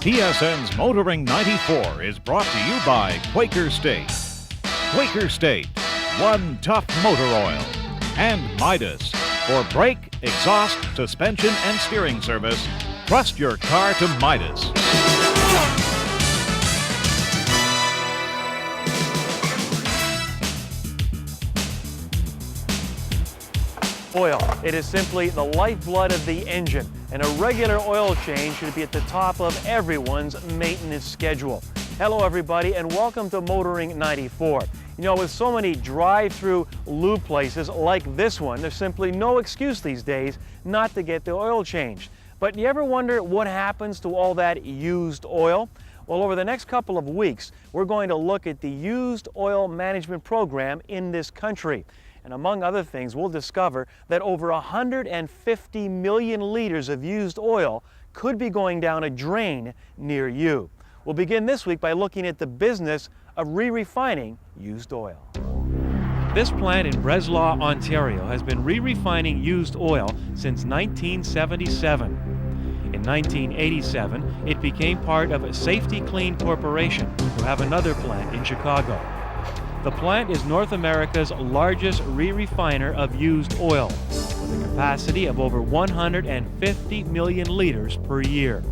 TSN's Motoring 94 is brought to you by Quaker State. Quaker State, one tough motor oil. And Midas. For brake, exhaust, suspension, and steering service, trust your car to Midas. Oil. It is simply the lifeblood of the engine, and a regular oil change should be at the top of everyone's maintenance schedule. Hello everybody, and welcome to Motoring 94. You know, with so many drive-through lube places like this one, there's simply no excuse these days not to get the oil changed. But you ever wonder what happens to all that used oil? Well, over the next couple of weeks, we're going to look at the used oil management program in this country. And among other things, we'll discover that over 150 million liters of used oil could be going down a drain near you. We'll begin this week by looking at the business of re-refining used oil. This plant in Breslau, Ontario has been re-refining used oil since 1977. In 1987, it became part of Safety Kleen Corporation, who have another plant in Chicago. The plant is North America's largest re-refiner of used oil, with a capacity of over 150 million liters per year.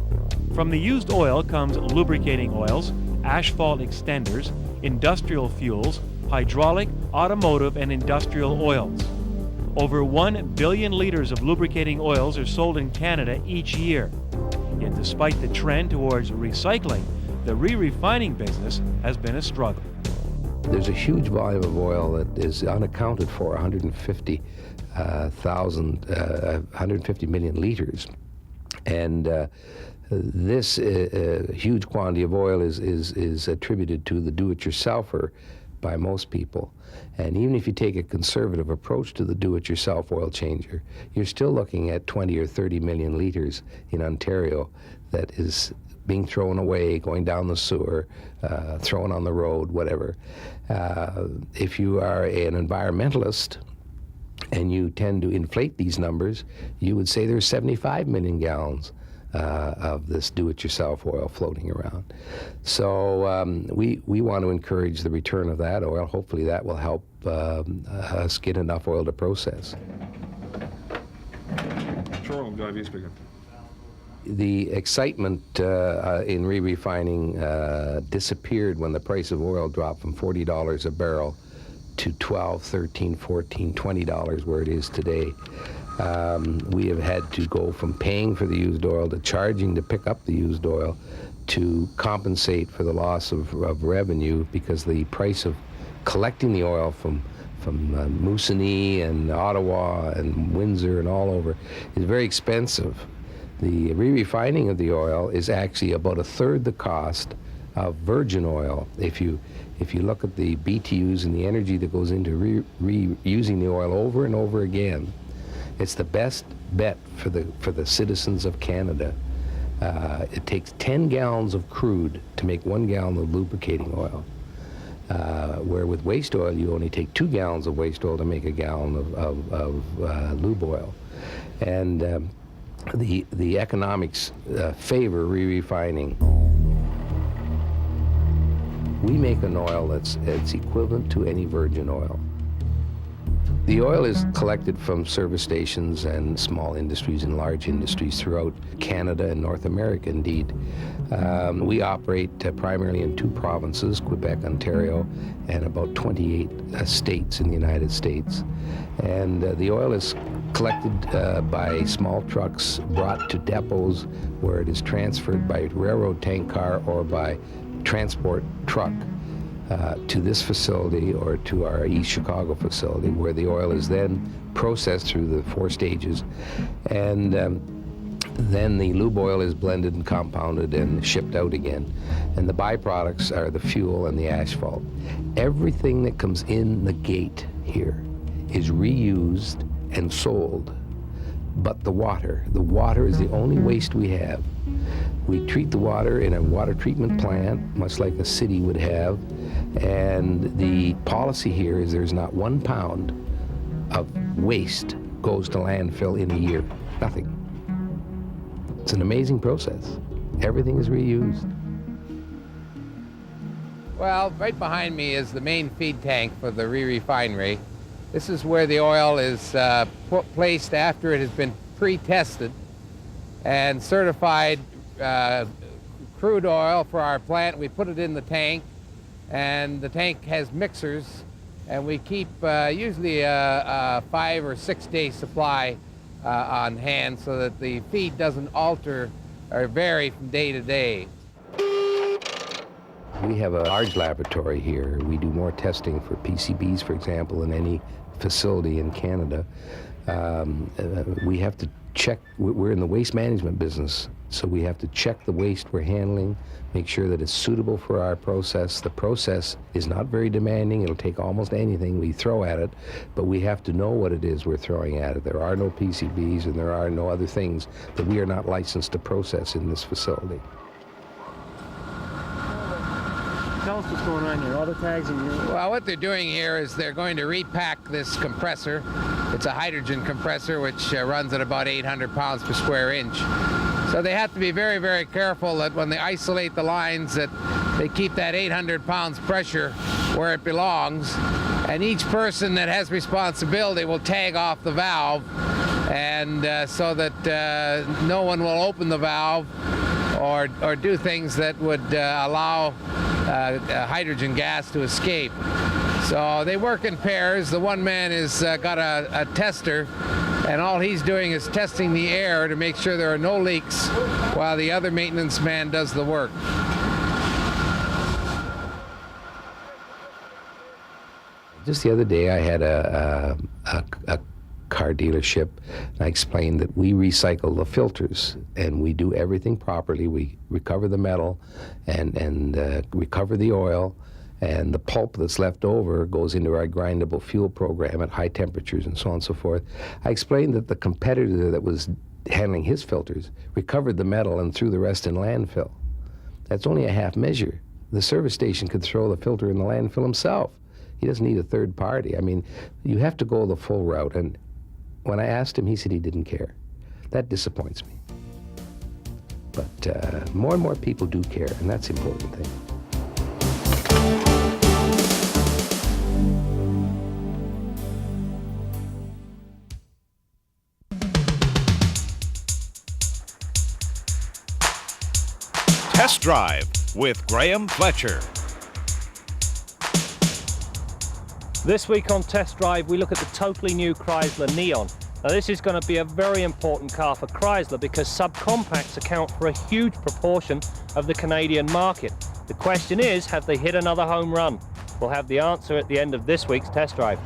From the used oil comes lubricating oils, asphalt extenders, industrial fuels, hydraulic, automotive, and industrial oils. Over 1 billion liters of lubricating oils are sold in Canada each year. Yet despite the trend towards recycling, the re-refining business has been a struggle. There's a huge volume of oil that is unaccounted for, 150 million liters. And this huge quantity of oil is attributed to the do-it-yourselfer by most people. And even if you take a conservative approach to the do-it-yourself oil changer, you're still looking at 20 or 30 million liters in Ontario that is being thrown away, going down the sewer, thrown on the road, whatever. If you are an environmentalist and you tend to inflate these numbers, you would say there's 75 million gallons of this do-it-yourself oil floating around. So we want to encourage the return of that oil. Hopefully that will help us get enough oil to process. The excitement in re-refining disappeared when the price of oil dropped from $40 a barrel to $12, $13, $14, $20 where it is today. We have had to go from paying for the used oil to charging to pick up the used oil to compensate for the loss of revenue, because the price of collecting the oil from Moosonee and Ottawa and Windsor and all over is very expensive. The re-refining of the oil is actually about a third the cost of virgin oil. If you look at the BTUs and the energy that goes into reusing the oil over and over again, it's the best bet for the citizens of Canada. It takes 10 gallons of crude to make 1 gallon of lubricating oil, where with waste oil you only take 2 gallons of waste oil to make a gallon of lube oil. And the economics favor re-refining. We make an oil that's equivalent to any virgin oil. The oil is collected from service stations and small industries and large industries throughout Canada and North America, indeed. We operate primarily in 2 provinces, Quebec, Ontario, and about 28 states in the United States. And the oil is collected by small trucks, brought to depots where it is transferred by railroad tank car or by transport truck to this facility or to our East Chicago facility, where the oil is then processed through the 4 stages. And then the lube oil is blended and compounded and shipped out again. And the byproducts are the fuel and the asphalt. Everything that comes in the gate here is reused and sold, but the water is the only waste we have. We treat the water in a water treatment plant, much like a city would have, and the policy here is there's not 1 pound of waste goes to landfill in a year. Nothing. It's an amazing process. Everything is reused. Well, right behind me is the main feed tank for the re-refinery. This is where the oil is placed after it has been pre-tested and certified crude oil for our plant. We put it in the tank, and the tank has mixers, and we keep usually a 5 or 6 day supply on hand so that the feed doesn't alter or vary from day to day. We have a large laboratory here. We do more testing for PCBs, for example, than any facility in Canada. We have to check, we're in the waste management business, so we have to check the waste we're handling, make sure that it's suitable for our process. The process is not very demanding. It'll take almost anything we throw at it, but we have to know what it is we're throwing at it. There are no PCBs and there are no other things that we are not licensed to process in this facility. Tell us what's going on here. All the tags in here. Well, what they're doing here is they're going to repack this compressor. It's a hydrogen compressor which runs at about 800 pounds per square inch. So they have to be very, very careful that when they isolate the lines that they keep that 800 pounds pressure where it belongs. And each person that has responsibility will tag off the valve, and so that no one will open the valve or do things that would allow hydrogen gas to escape. So they work in pairs. The one man has got a tester, and all he's doing is testing the air to make sure there are no leaks while the other maintenance man does the work. Just the other day I had a car dealership. I explained that we recycle the filters and we do everything properly. We recover the metal and recover the oil, and the pulp that's left over goes into our grindable fuel program at high temperatures and so on and so forth. I explained that the competitor that was handling his filters recovered the metal and threw the rest in landfill. That's only a half measure. The service station could throw the filter in the landfill himself. He doesn't need a third party. I mean, you have to go the full route. And when I asked him, he said he didn't care. That disappoints me. But more and more people do care, and that's the important thing. Test Drive with Graham Fletcher. This week on Test Drive, we look at the totally new Chrysler Neon. Now this is going to be a very important car for Chrysler because subcompacts account for a huge proportion of the Canadian market. The question is, have they hit another home run? We'll have the answer at the end of this week's Test Drive.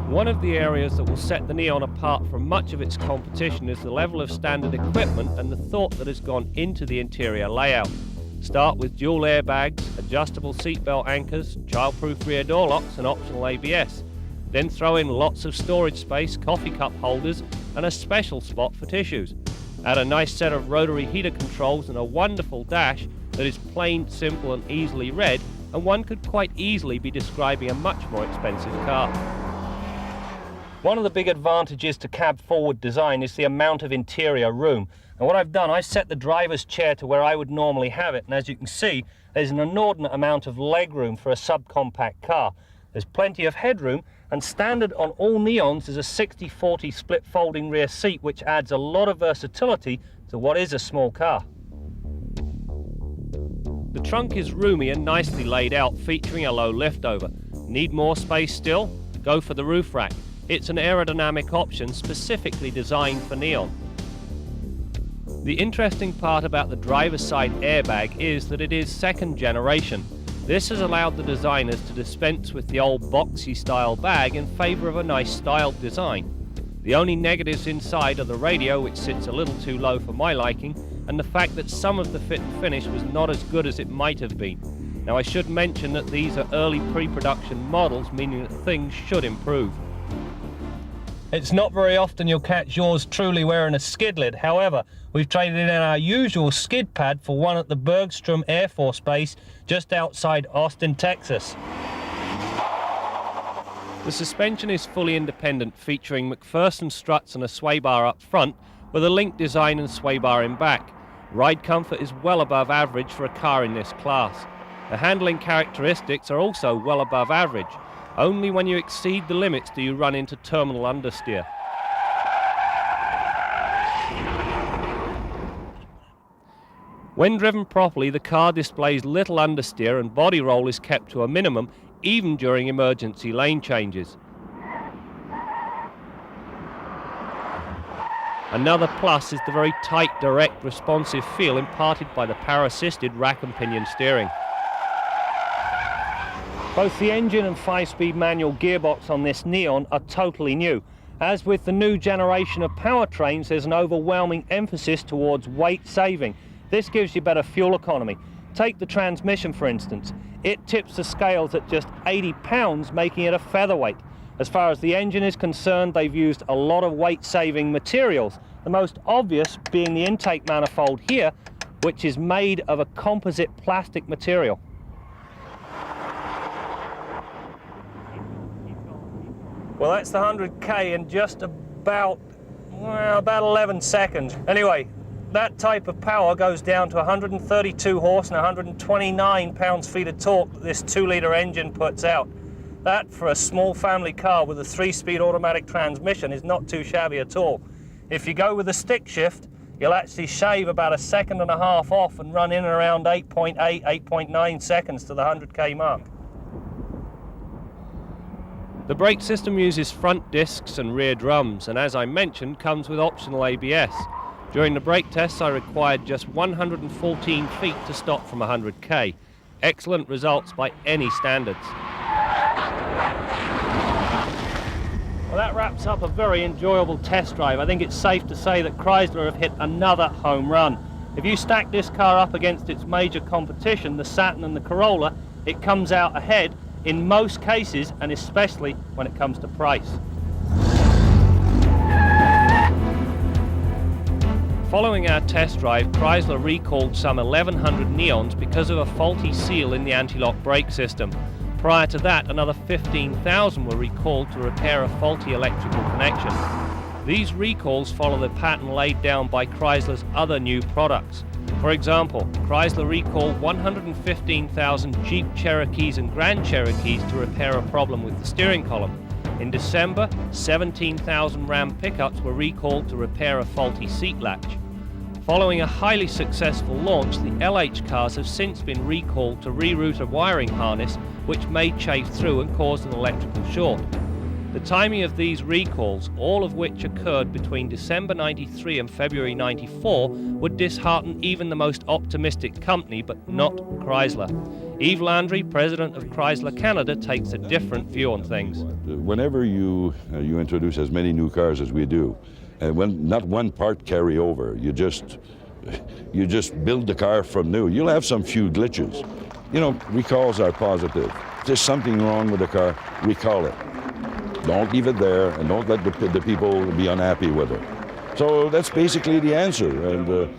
One of the areas that will set the Neon apart from much of its competition is the level of standard equipment and the thought that has gone into the interior layout. Start with dual airbags, adjustable seatbelt anchors, child-proof rear door locks and optional ABS. Then throw in lots of storage space, coffee cup holders and a special spot for tissues. Add a nice set of rotary heater controls and a wonderful dash that is plain, simple and easily read, and one could quite easily be describing a much more expensive car. One of the big advantages to cab forward design is the amount of interior room. And what I've done, I set the driver's chair to where I would normally have it, and as you can see, there's an inordinate amount of legroom for a subcompact car. There's plenty of headroom, and standard on all Neons is a 60-40 split folding rear seat, which adds a lot of versatility to what is a small car. The trunk is roomy and nicely laid out, featuring a low liftover. Need more space still? Go for the roof rack. It's an aerodynamic option specifically designed for Neon. The interesting part about the driver's side airbag is that it is second generation. This has allowed the designers to dispense with the old boxy style bag in favour of a nice styled design. The only negatives inside are the radio, which sits a little too low for my liking, and the fact that some of the fit and finish was not as good as it might have been. Now I should mention that these are early pre-production models, meaning that things should improve. It's not very often you'll catch yours truly wearing a skid lid. However, we've traded in our usual skid pad for one at the Bergstrom Air Force Base just outside Austin, Texas. The suspension is fully independent, featuring McPherson struts and a sway bar up front, with a link design and sway bar in back. Ride comfort is well above average for a car in this class. The handling characteristics are also well above average. Only when you exceed the limits do you run into terminal understeer. When driven properly, the car displays little understeer and body roll is kept to a minimum, even during emergency lane changes. Another plus is the very tight, direct, responsive feel imparted by the power-assisted rack and pinion steering. Both the engine and 5-speed manual gearbox on this Neon are totally new. As with the new generation of powertrains, there's an overwhelming emphasis towards weight saving. This gives you better fuel economy. Take the transmission, for instance. It tips the scales at just 80 pounds, making it a featherweight. As far as the engine is concerned, they've used a lot of weight-saving materials, the most obvious being the intake manifold here, which is made of a composite plastic material. Well, that's the 100k in just about 11 seconds. Anyway, that type of power goes down to 132 horse and 129 pounds-feet of torque that this 2-litre engine puts out. That, for a small family car with a 3-speed automatic transmission, is not too shabby at all. If you go with a stick shift, you'll actually shave about 1.5 seconds off and run in and around 8.8, 8.9 seconds to the 100k mark. The brake system uses front discs and rear drums, and as I mentioned, comes with optional ABS. During the brake tests, I required just 114 feet to stop from 100k. Excellent results by any standards. Well, that wraps up a very enjoyable test drive. I think it's safe to say that Chrysler have hit another home run. If you stack this car up against its major competition, the Saturn and the Corolla, it comes out ahead in most cases, and especially when it comes to price. Following our test drive, Chrysler recalled some 1,100 Neons because of a faulty seal in the anti-lock brake system. Prior to that, another 15,000 were recalled to repair a faulty electrical connection. These recalls follow the pattern laid down by Chrysler's other new products. For example, Chrysler recalled 115,000 Jeep Cherokees and Grand Cherokees to repair a problem with the steering column. In December, 17,000 Ram pickups were recalled to repair a faulty seat latch. Following a highly successful launch, the LH cars have since been recalled to reroute a wiring harness which may chafe through and cause an electrical short. The timing of these recalls, all of which occurred between December 93 and February 94, would dishearten even the most optimistic company, but not Chrysler. Yves Landry, president of Chrysler Canada, takes a different view on things. Whenever you introduce as many new cars as we do, and when not one part carry over, you just build the car from new. You'll have some few glitches. You know, recalls are positive. If there's something wrong with the car, recall it. Don't leave it there, and don't let the people be unhappy with it. So that's basically the answer, and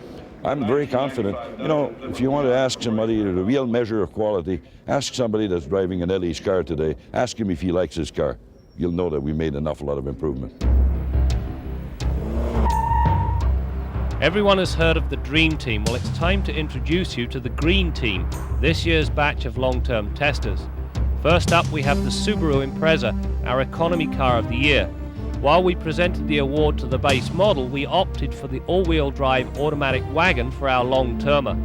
I'm very confident. You know, if you want to ask somebody the real measure of quality, ask somebody that's driving an LH car today, ask him if he likes his car. You'll know that we made an awful lot of improvement. Everyone has heard of the Dream Team. Well, it's time to introduce you to the Green Team, this year's batch of long-term testers. First up, we have the Subaru Impreza, our economy car of the year. While we presented the award to the base model, we opted for the all-wheel drive automatic wagon for our long-termer.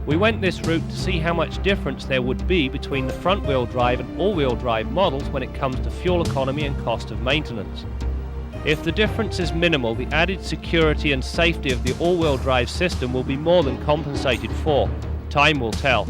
We went this route to see how much difference there would be between the front-wheel drive and all-wheel drive models when it comes to fuel economy and cost of maintenance. If the difference is minimal, the added security and safety of the all-wheel drive system will be more than compensated for. Time will tell.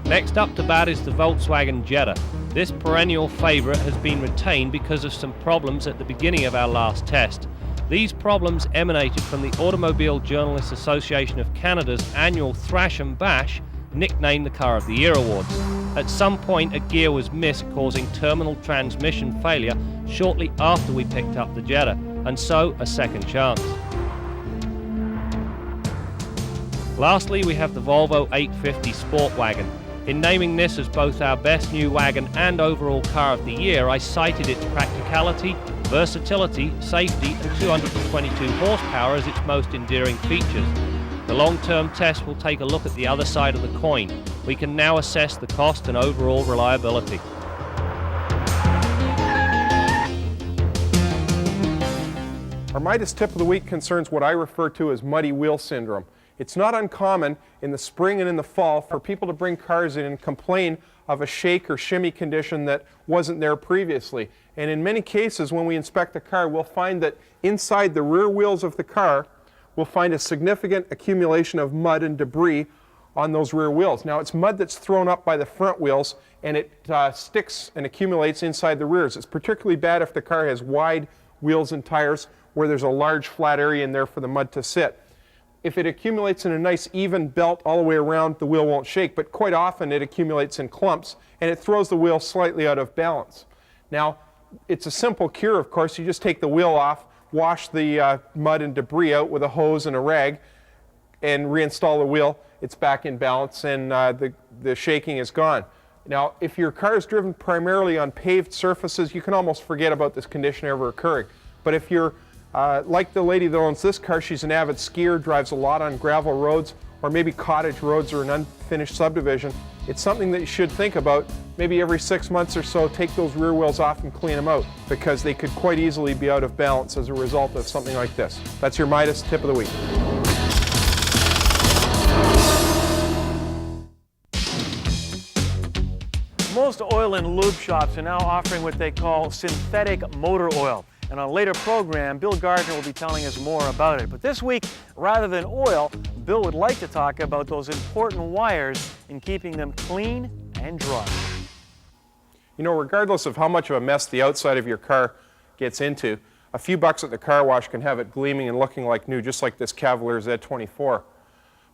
Next up to bat is the Volkswagen Jetta. This perennial favourite has been retained because of some problems at the beginning of our last test. These problems emanated from the Automobile Journalists Association of Canada's annual Thrash and Bash, nicknamed the Car of the Year Awards. At some point a gear was missed, causing terminal transmission failure shortly after we picked up the Jetta, and so a second chance. Lastly, we have the Volvo 850 Sport Wagon. In naming this as both our best new wagon and overall car of the year, I cited its practicality, versatility, safety and 222 horsepower as its most endearing features. The long-term test will take a look at the other side of the coin. We can now assess the cost and overall reliability. Our Midas tip of the week concerns what I refer to as muddy wheel syndrome. It's not uncommon in the spring and in the fall for people to bring cars in and complain of a shake or shimmy condition that wasn't there previously. And in many cases, when we inspect the car, we'll find that inside the rear wheels of the car, we'll find a significant accumulation of mud and debris on those rear wheels. Now, it's mud that's thrown up by the front wheels, and it sticks and accumulates inside the rears. It's particularly bad if the car has wide wheels and tires where there's a large flat area in there for the mud to sit. If it accumulates in a nice even belt all the way around, the wheel won't shake, but quite often it accumulates in clumps and it throws the wheel slightly out of balance. Now, it's a simple cure, of course. You just take the wheel off, wash the mud and debris out with a hose and a rag, and reinstall the wheel. It's back in balance and the shaking is gone. Now, if your car is driven primarily on paved surfaces, you can almost forget about this condition ever occurring. But if you're like the lady that owns this car, she's an avid skier, drives a lot on gravel roads, or maybe cottage roads or an unfinished subdivision, it's something that you should think about. Maybe every 6 months or so, take those rear wheels off and clean them out, because they could quite easily be out of balance as a result of something like this. That's your Midas tip of the week. Most oil and lube shops are now offering what they call synthetic motor oil. And on a later program, Bill Gardner will be telling us more about it. But this week, rather than oil, Bill would like to talk about those important wires in keeping them clean and dry. You know, regardless of how much of a mess the outside of your car gets into, a few bucks at the car wash can have it gleaming and looking like new, just like this Cavalier Z24.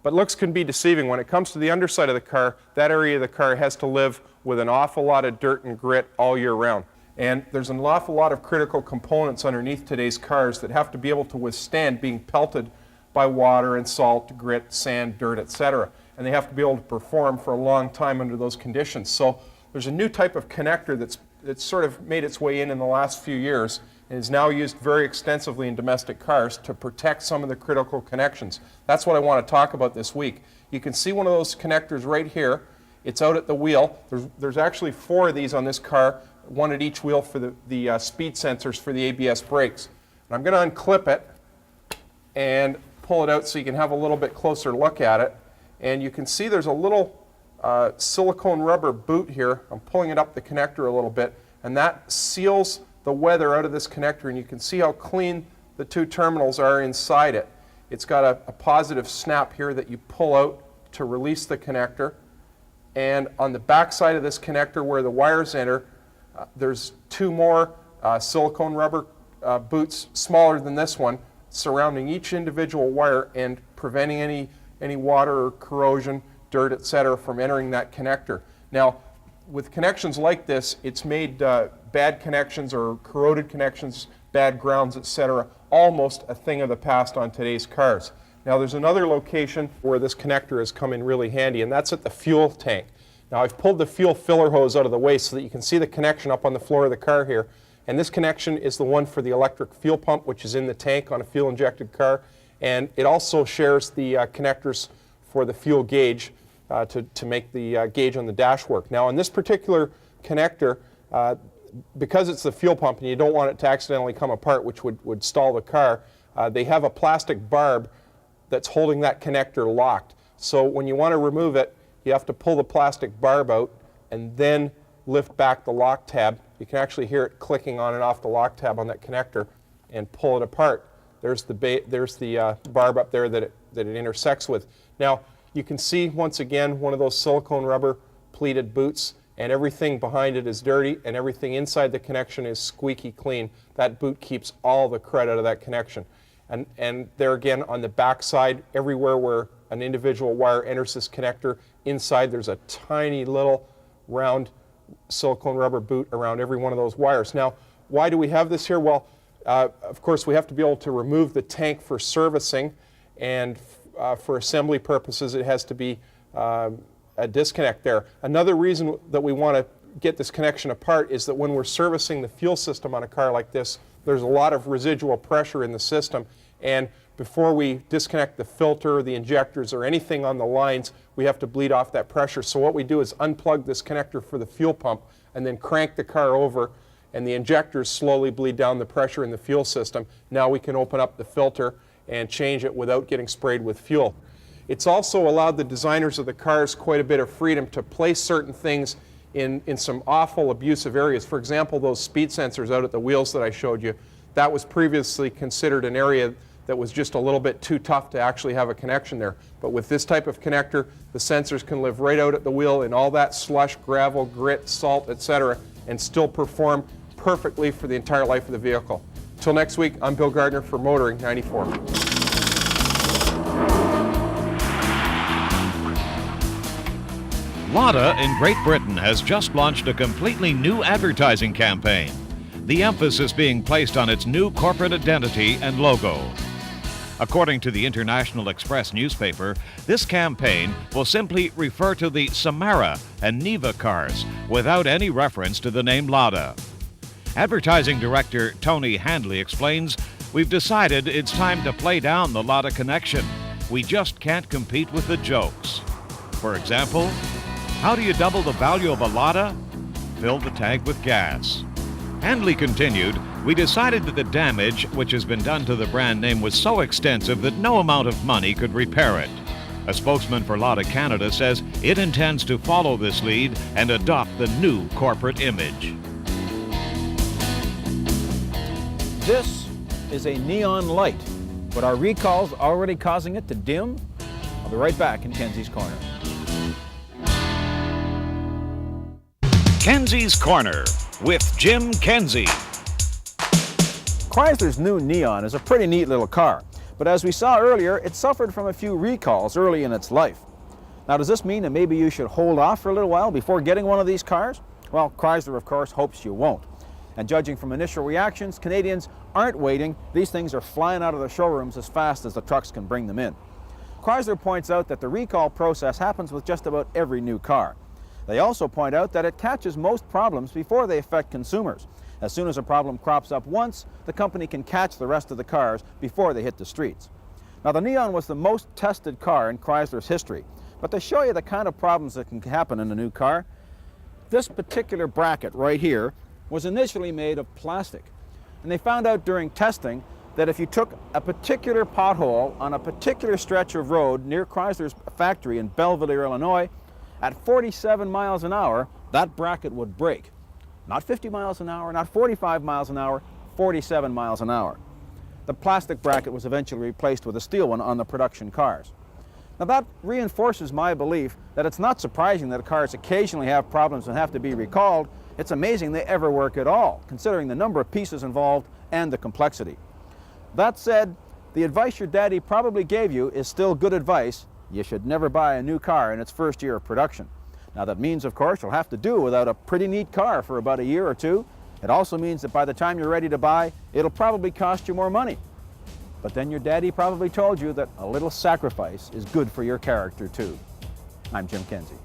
But looks can be deceiving. When it comes to the underside of the car, that area of the car has to live with an awful lot of dirt and grit all year round. And there's an awful lot of critical components underneath today's cars that have to be able to withstand being pelted by water and salt, grit, sand, dirt, etc. And they have to be able to perform for a long time under those conditions. So there's a new type of connector that's sort of made its way in the last few years and is now used very extensively in domestic cars to protect some of the critical connections. That's what I want to talk about this week. You can see one of those connectors right here. It's out at the wheel. There's actually 4 of these on this car, one at each wheel for the speed sensors for the ABS brakes. And I'm going to unclip it and pull it out so you can have a little bit closer look at it. And you can see there's a little silicone rubber boot here. I'm pulling it up the connector a little bit, and that seals the weather out of this connector, and you can see how clean the 2 terminals are inside it. It's got a positive snap here that you pull out to release the connector. And on the back side of this connector where the wires enter, there's 2 more silicone rubber boots smaller than this one surrounding each individual wire and preventing any water or corrosion, dirt, etc. from entering that connector. Now, with connections like this, it's made bad connections or corroded connections, bad grounds, etc., almost a thing of the past on today's cars. Now, there's another location where this connector has come in really handy, and that's at the fuel tank. Now, I've pulled the fuel filler hose out of the way so that you can see the connection up on the floor of the car here. And this connection is the one for the electric fuel pump, which is in the tank on a fuel-injected car. And it also shares the connectors for the fuel gauge to make the gauge on the dash work. Now, on this particular connector, because it's the fuel pump and you don't want it to accidentally come apart, which would stall the car, they have a plastic barb that's holding that connector locked. So when you want to remove it, you have to pull the plastic barb out and then lift back the lock tab. You can actually hear it clicking on and off the lock tab on that connector and pull it apart. There's the barb up there that it intersects with. Now, you can see, once again, one of those silicone rubber pleated boots, and everything behind it is dirty, and everything inside the connection is squeaky clean. That boot keeps all the crud out of that connection. And there again, on the back side, everywhere where an individual wire enters this connector, inside there's a tiny little round silicone rubber boot around every one of those wires. Now, why do we have this here? Well, of course, we have to be able to remove the tank for servicing, and for assembly purposes, it has to be a disconnect there. Another reason that we want to get this connection apart is that when we're servicing the fuel system on a car like this, there's a lot of residual pressure in the system, and before we disconnect the filter, the injectors, or anything on the lines, we have to bleed off that pressure. So what we do is unplug this connector for the fuel pump and then crank the car over, and the injectors slowly bleed down the pressure in the fuel system. Now we can open up the filter and change it without getting sprayed with fuel. It's also allowed the designers of the cars quite a bit of freedom to place certain things in some awful abusive areas. For example, those speed sensors out at the wheels that I showed you, that was previously considered an area that was just a little bit too tough to actually have a connection there. But with this type of connector, the sensors can live right out at the wheel in all that slush, gravel, grit, salt, etc., and still perform perfectly for the entire life of the vehicle. Till next week, I'm Bill Gardner for Motoring 94. Lada in Great Britain has just launched a completely new advertising campaign. The emphasis being placed on its new corporate identity and logo. According to the International Express newspaper, this campaign will simply refer to the Samara and Niva cars without any reference to the name Lada. Advertising director Tony Handley explains, "We've decided it's time to play down the Lada connection. We just can't compete with the jokes." For example, how do you double the value of a Lada? Fill the tank with gas. Handley continued, "We decided that the damage which has been done to the brand name was so extensive that no amount of money could repair it." A spokesman for Lada Canada says it intends to follow this lead and adopt the new corporate image. This is a neon light, but are recalls already causing it to dim? I'll be right back in Kenzie's Corner. Kenzie's Corner with Jim Kenzie. Chrysler's new Neon is a pretty neat little car, but as we saw earlier, it suffered from a few recalls early in its life. Now, does this mean that maybe you should hold off for a little while before getting one of these cars? Well, Chrysler, of course, hopes you won't. And judging from initial reactions, Canadians aren't waiting. These things are flying out of the showrooms as fast as the trucks can bring them in. Chrysler points out that the recall process happens with just about every new car. They also point out that it catches most problems before they affect consumers. As soon as a problem crops up once, the company can catch the rest of the cars before they hit the streets. Now, the Neon was the most tested car in Chrysler's history, but to show you the kind of problems that can happen in a new car, this particular bracket right here was initially made of plastic. And they found out during testing that if you took a particular pothole on a particular stretch of road near Chrysler's factory in Belvidere, Illinois, at 47 miles an hour, that bracket would break. Not 50 miles an hour, not 45 miles an hour, 47 miles an hour. The plastic bracket was eventually replaced with a steel one on the production cars. Now that reinforces my belief that it's not surprising that cars occasionally have problems and have to be recalled. It's amazing they ever work at all, considering the number of pieces involved and the complexity. That said, the advice your daddy probably gave you is still good advice. You should never buy a new car in its first year of production. Now that means, of course, you'll have to do without a pretty neat car for about a year or two. It also means that by the time you're ready to buy, it'll probably cost you more money. But then your daddy probably told you that a little sacrifice is good for your character too. I'm Jim Kenzie.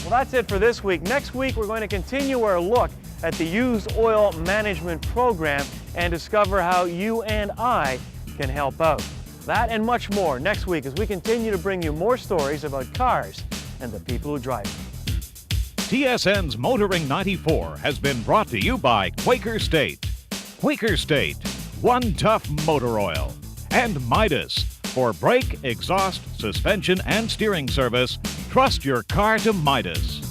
Well, that's it for this week. Next week, we're going to continue our look at the used oil management program and discover how you and I can help out. That and much more next week as we continue to bring you more stories about cars and the people who drive them. TSN's Motoring 94 has been brought to you by Quaker State. Quaker State, one tough motor oil. And Midas, for brake, exhaust, suspension, and steering service, trust your car to Midas.